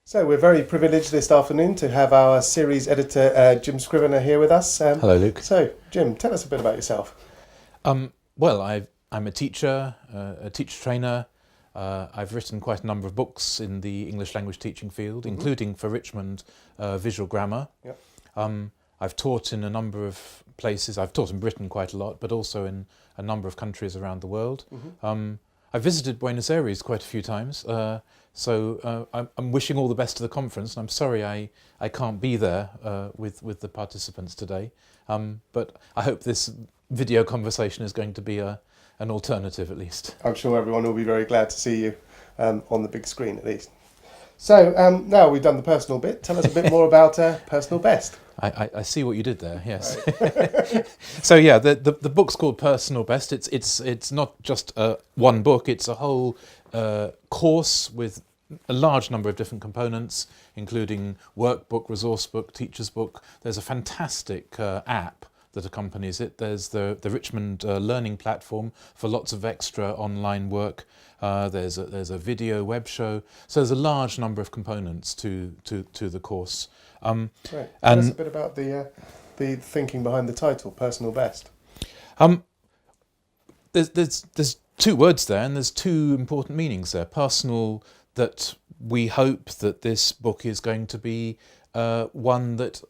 So we're very privileged this afternoon to have our series editor Jim Scrivener here with us. Hello, Luke. So, Jim, tell us a bit about yourself. Well, I'm a teacher, a teacher trainer. I've written quite a number of books in the English language teaching field, including for Richmond visual grammar. Yep. I've taught in a number of places. I've taught in Britain quite a lot, but also in a number of countries around the world. I've visited Buenos Aires quite a few times, so I'm wishing all the best to the conference. And I'm sorry I can't be there with the participants today, but I hope this video conversation is going to be an alternative at least. I'm sure everyone will be very glad to see you on the big screen at least. So now we've done the personal bit, tell us a bit more about Personal Best. I see what you did there, yes. Right. So yeah, the book's called Personal Best. It's not just one book, it's a whole course with a large number of different components, including workbook, resource book, teacher's book. There's a fantastic app that accompanies it. There's the Richmond learning platform for lots of extra online work. There's a video web show. So there's a large number of components to the course. Right. Tell us a bit about the thinking behind the title, Personal Best. There's two words there, and there's two important meanings there. Personal, that we hope that this book is going to be one that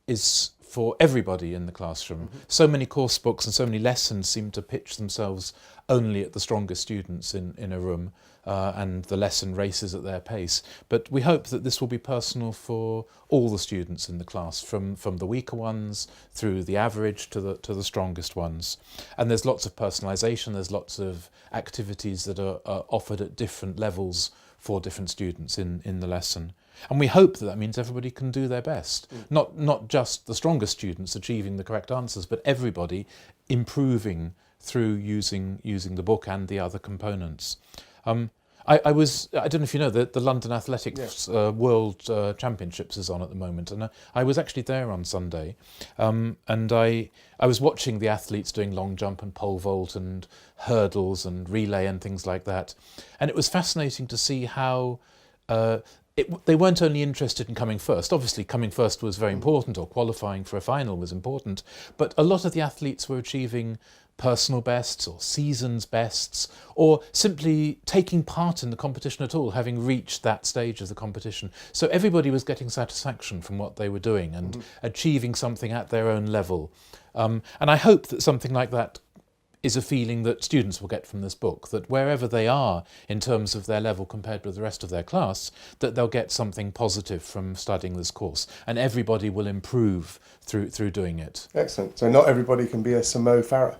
is for everybody in the classroom. So many course books and so many lessons seem to pitch themselves only at the strongest students in a room, and the lesson races at their pace. But we hope that this will be personal for all the students in the class, from the weaker ones through the average to the strongest ones. And there's lots of personalisation, there's lots of activities that are offered at different levels for different students in the lesson. And we hope that means everybody can do their best. Not just the strongest students achieving the correct answers, but everybody improving through using the book and the other components. I don't know if you know, the London Athletics World Championships is on at the moment, and I was actually there on Sunday, and I was watching the athletes doing long jump and pole vault and hurdles and relay and things like that, and it was fascinating to see how they weren't only interested in coming first. Obviously, coming first was very important, or qualifying for a final was important, but a lot of the athletes were achieving personal bests or season's bests, or simply taking part in the competition at all, having reached that stage of the competition. So everybody was getting satisfaction from what they were doing and achieving something at their own level. And I hope that something like that is a feeling that students will get from this book, that wherever they are in terms of their level compared with the rest of their class, that they'll get something positive from studying this course, and everybody will improve through doing it. Excellent. So not everybody can be a Samo Farah.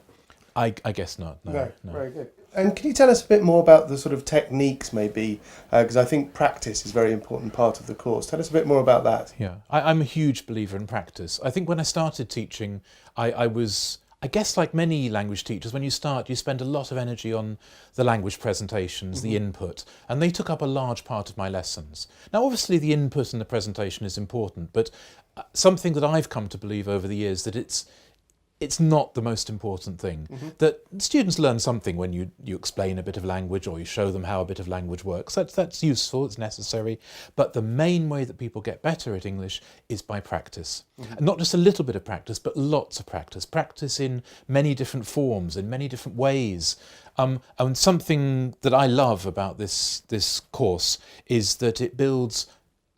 I guess not. No. Very good. And can you tell us a bit more about the sort of techniques, maybe? Because I think practice is a very important part of the course. Tell us a bit more about that. Yeah, I'm a huge believer in practice. I think when I started teaching, I was, I guess like many language teachers, when you start, you spend a lot of energy on the language presentations, the input, and they took up a large part of my lessons. Now, obviously, the input and the presentation is important, but something that I've come to believe over the years, that it's not the most important thing. That students learn something when you explain a bit of language, or you show them how a bit of language works. That's useful, it's necessary. But the main way that people get better at English is by practice. And not just a little bit of practice, but lots of practice. Practice in many different forms, in many different ways. And something that I love about this course is that it builds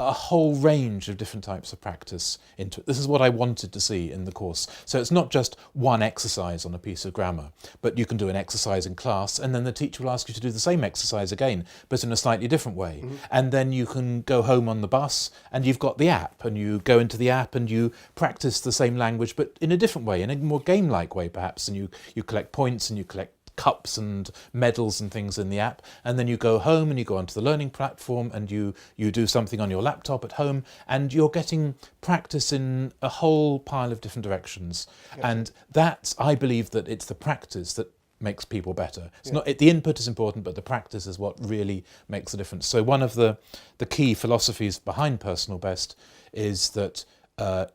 a whole range of different types of practice into it. This is what I wanted to see in the course. So it's not just one exercise on a piece of grammar, but you can do an exercise in class, and then the teacher will ask you to do the same exercise again, but in a slightly different way. And then you can go home on the bus, and you've got the app, and you go into the app and you practice the same language, but in a different way, in a more game-like way perhaps, and you collect points and you collect cups and medals and things in the app, and then you go home and you go onto the learning platform and you do something on your laptop at home, and you're getting practice in a whole pile of different directions. Yes. And I believe that it's the practice that makes people better. It's not the input is important, but the practice is what really makes a difference. So one of the key philosophies behind Personal Best is that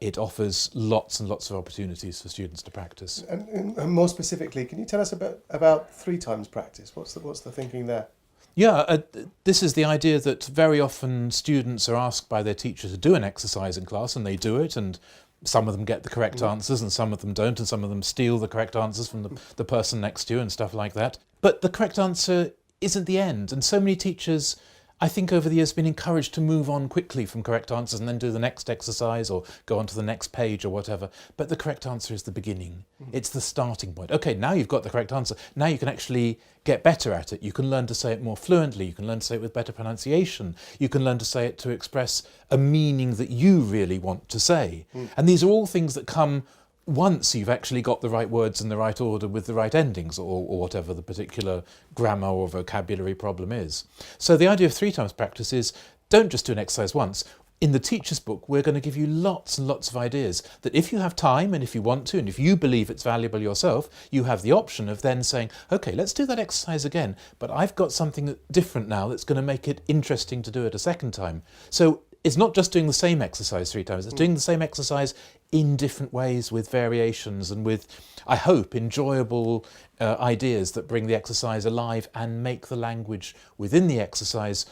it offers lots and lots of opportunities for students to practice. And more specifically, can you tell us about 3 times practice? What's the thinking there? Yeah, this is the idea that very often students are asked by their teacher to do an exercise in class, and they do it, and some of them get the correct answers and some of them don't, and some of them steal the correct answers from the person next to you and stuff like that. But the correct answer isn't the end, and so many teachers, I think over the years, have been encouraged to move on quickly from correct answers and then do the next exercise or go on to the next page or whatever. But the correct answer is the beginning. It's the starting point. Okay, now you've got the correct answer. Now you can actually get better at it. You can learn to say it more fluently. You can learn to say it with better pronunciation. You can learn to say it to express a meaning that you really want to say. And these are all things that come once you've actually got the right words in the right order with the right endings, or whatever the particular grammar or vocabulary problem is. So the idea of 3 times practice is, don't just do an exercise once. In the teacher's book, we're going to give you lots and lots of ideas that if you have time and if you want to, and if you believe it's valuable yourself, you have the option of then saying, okay, let's do that exercise again, but I've got something different now that's going to make it interesting to do it a second time. So it's not just doing the same exercise 3 times, it's doing the same exercise in different ways with variations and with, I hope, enjoyable ideas that bring the exercise alive and make the language within the exercise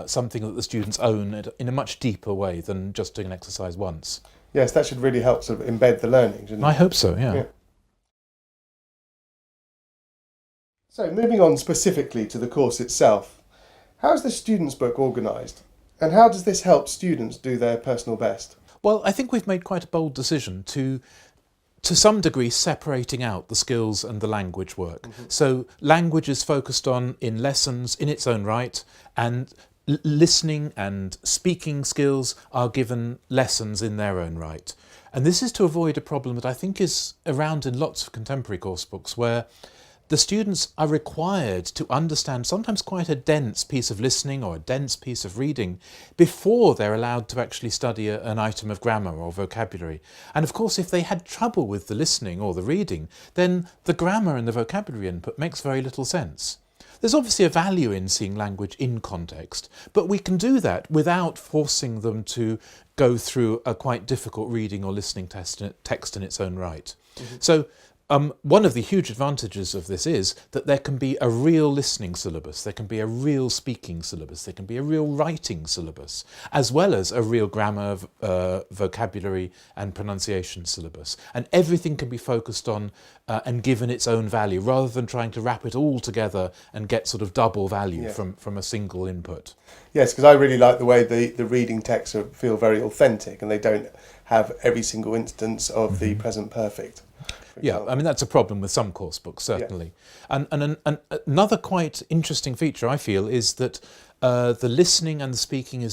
something that the students own in a much deeper way than just doing an exercise once. Yes, that should really help sort of embed the learning, shouldn't it? I hope so, yeah. So moving on specifically to the course itself, how is the student's book organised? And how does this help students do their personal best? Well, I think we've made quite a bold decision to some degree, separating out the skills and the language work. So language is focused on in lessons in its own right, and listening and speaking skills are given lessons in their own right. And this is to avoid a problem that I think is around in lots of contemporary course books, where the students are required to understand sometimes quite a dense piece of listening or a dense piece of reading before they're allowed to actually study an item of grammar or vocabulary. And of course, if they had trouble with the listening or the reading, then the grammar and the vocabulary input makes very little sense. There's obviously a value in seeing language in context, but we can do that without forcing them to go through a quite difficult reading or listening text in its own right. So one of the huge advantages of this is that there can be a real listening syllabus, there can be a real speaking syllabus, there can be a real writing syllabus, as well as a real grammar, vocabulary and pronunciation syllabus. And everything can be focused on and given its own value, rather than trying to wrap it all together and get sort of double value from a single input. Yes, because I really like the way the reading texts feel very authentic and they don't have every single instance of the present perfect. Yeah, I mean, that's a problem with some course books, certainly. Yeah. And another quite interesting feature, I feel, is that the listening and the speaking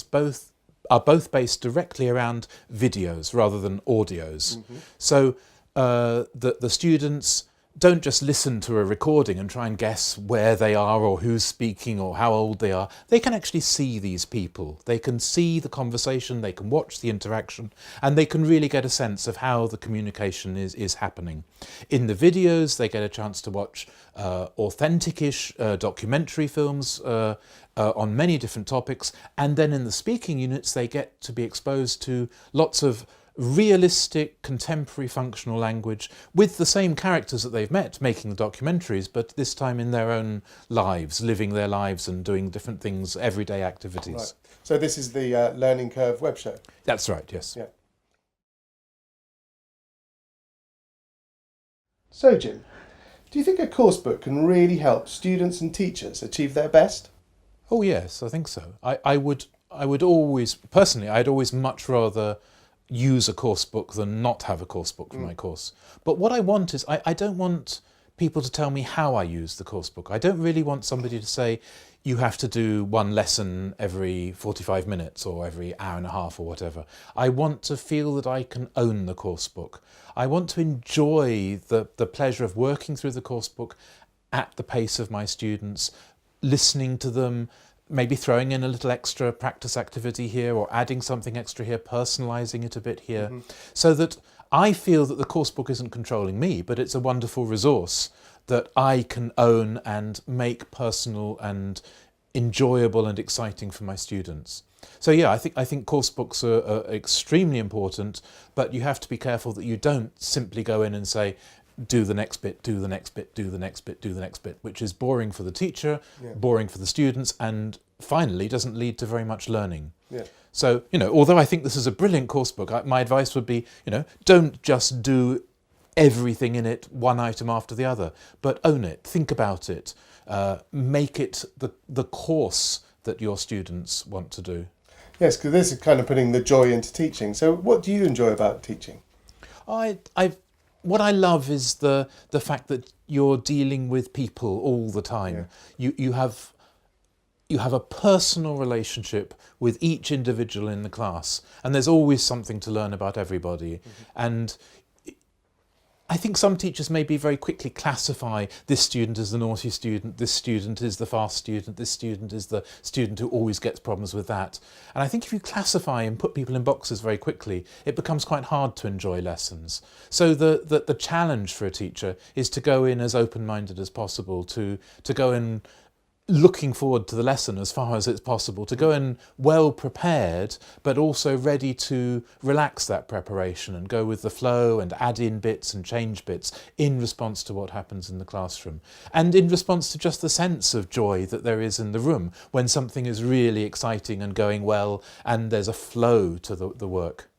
are both based directly around videos rather than audios. So the students don't just listen to a recording and try and guess where they are or who's speaking or how old they are. They can actually see these people. They can see the conversation, they can watch the interaction, and they can really get a sense of how the communication is happening. In the videos, they get a chance to watch authentic-ish documentary films on many different topics, and then in the speaking units, they get to be exposed to lots of realistic, contemporary functional language with the same characters that they've met making the documentaries, but this time in their own lives, living their lives and doing different things, everyday activities. Right. So this is the Learning Curve web show? That's right, yes. Yeah. So Jim, do you think a course book can really help students and teachers achieve their best? Oh yes, I think so. I would always, personally, I'd always much rather use a course book than not have a course book for my course. But what I want is, I don't want people to tell me how I use the course book. I don't really want somebody to say, you have to do one lesson every 45 minutes or every hour and a half or whatever. I want to feel that I can own the course book. I want to enjoy the pleasure of working through the course book at the pace of my students, listening to them, maybe throwing in a little extra practice activity here or adding something extra here, personalising it a bit here, so that I feel that the course book isn't controlling me, but it's a wonderful resource that I can own and make personal and enjoyable and exciting for my students. So yeah, I think course books are extremely important, but you have to be careful that you don't simply go in and say, do the next bit, do the next bit, do the next bit, do the next bit, which is boring for the teacher, boring for the students, and finally doesn't lead to very much learning. Yeah. So, although I think this is a brilliant course book, my advice would be, don't just do everything in it, one item after the other, but own it, think about it, make it the course that your students want to do. Yes, because this is kind of putting the joy into teaching. So what do you enjoy about teaching? What I love is the fact that you're dealing with people all the time. You have a personal relationship with each individual in the class, and there's always something to learn about everybody. And I think some teachers maybe very quickly classify this student as the naughty student, this student is the fast student, this student is the student who always gets problems with that. And I think if you classify and put people in boxes very quickly, it becomes quite hard to enjoy lessons. So the challenge for a teacher is to go in as open-minded as possible, to go in looking forward to the lesson as far as it's possible, to go in well prepared, but also ready to relax that preparation and go with the flow and add in bits and change bits in response to what happens in the classroom. And in response to just the sense of joy that there is in the room when something is really exciting and going well and there's a flow to the work.